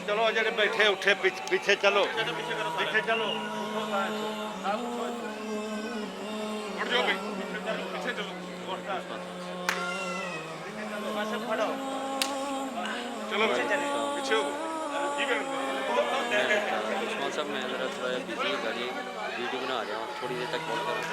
चलो जेडे बैठे उठे पीछे चलो पीछे चलो उठ जाओ भाई पीछे चलो चलो पीछे हो उस्मान साहब मैं ज़रा थोड़ा बिजी है गाड़ी वीडियो बना रहा हूँ थोड़ी देर तक कॉल करूँ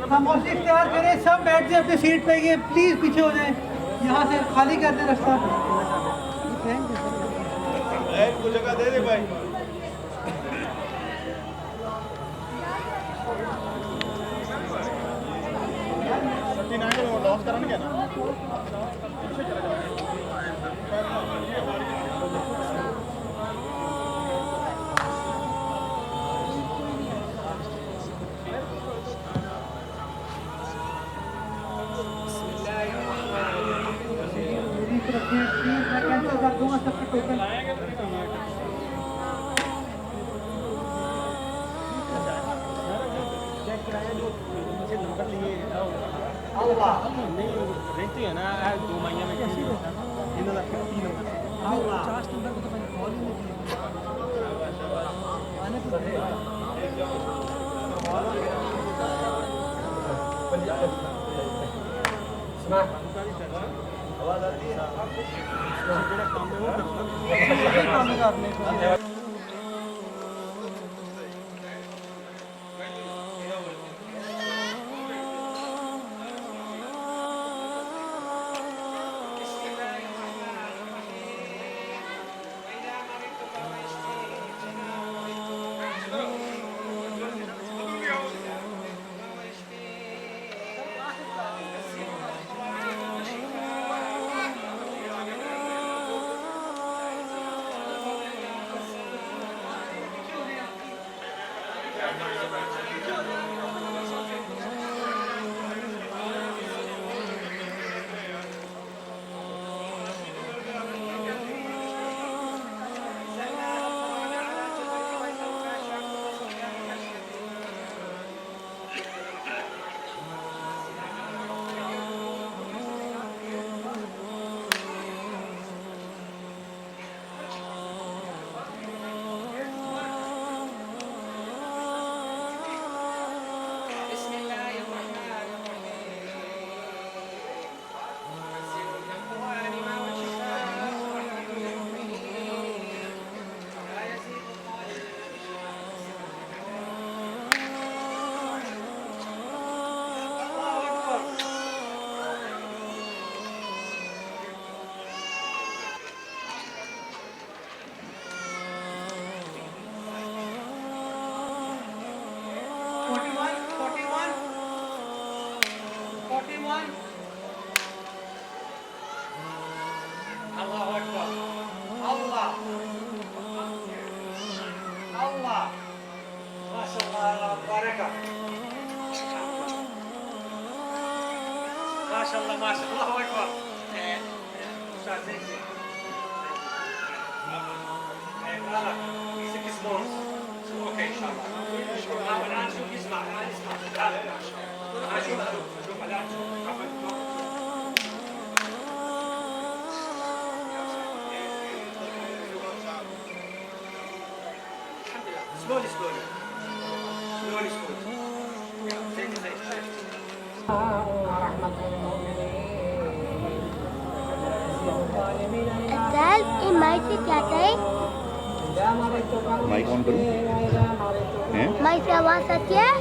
खामोशी इख्तियार करें सब बैठ जाए अपनी सीट पे ये प्लीज पीछे हो जाए यहाँ से खाली कर दे रास्ता जगह दे दे भाई लॉस कराने क्या ना मैं कैंसिल कर दूंगा सबके टोकन रहती है ना 2 महीने में कैसी इन 3 नंबर 50 नंबर को तो मैंने कॉल ही नहीं किया आने आवाज आती है काम में वो Maşallah maşallah. Allahu Ekber. Ustaz neyse. Six months. Okay, inshallah. الآن شوف اسمع الآن اسمع. شوف الآن slowly, slowly. Slowly, slowly. Afzal ये माइक से क्या है? माइक ऑन करूं? हैं? माइक से आवाज आती है?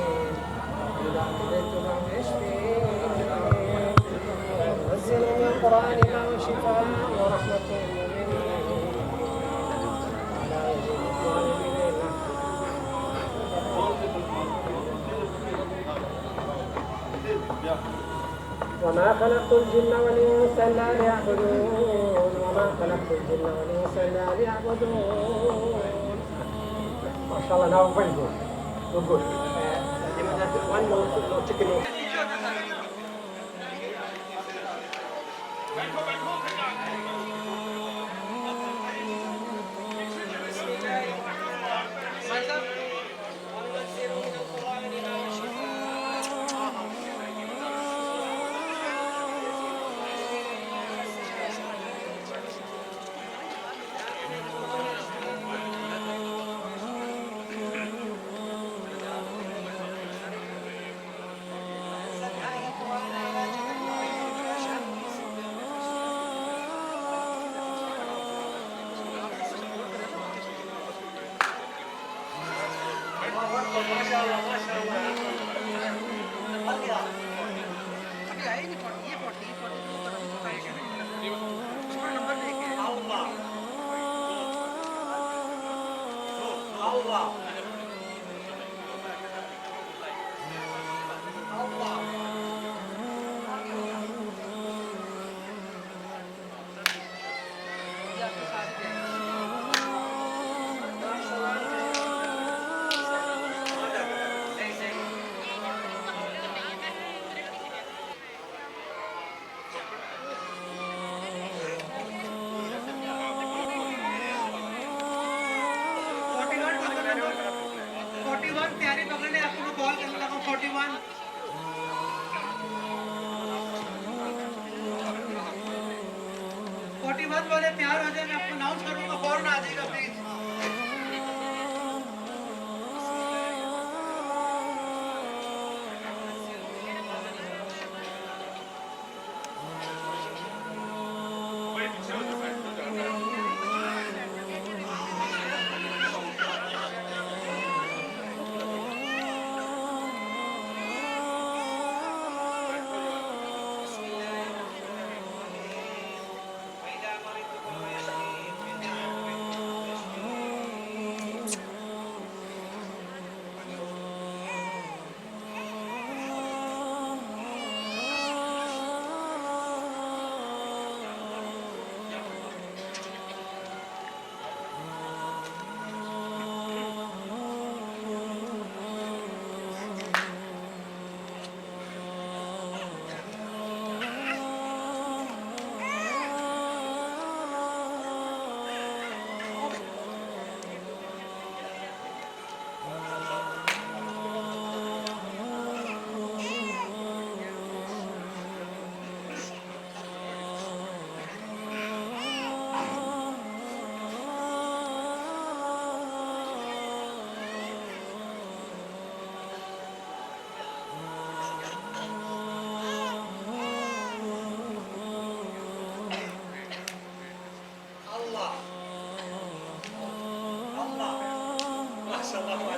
وما خلقت الجن والإنس إلا ليعبدون وما خلقت الجن والإنس إلا ليعبدون. ما شاء الله, now very good. Good, good. One more chicken. वाले तैयार हो जाए, मैं आपको अनाउंस करूंगा, फौरन आ जाएगा प्लीज। Allah. Maşallah.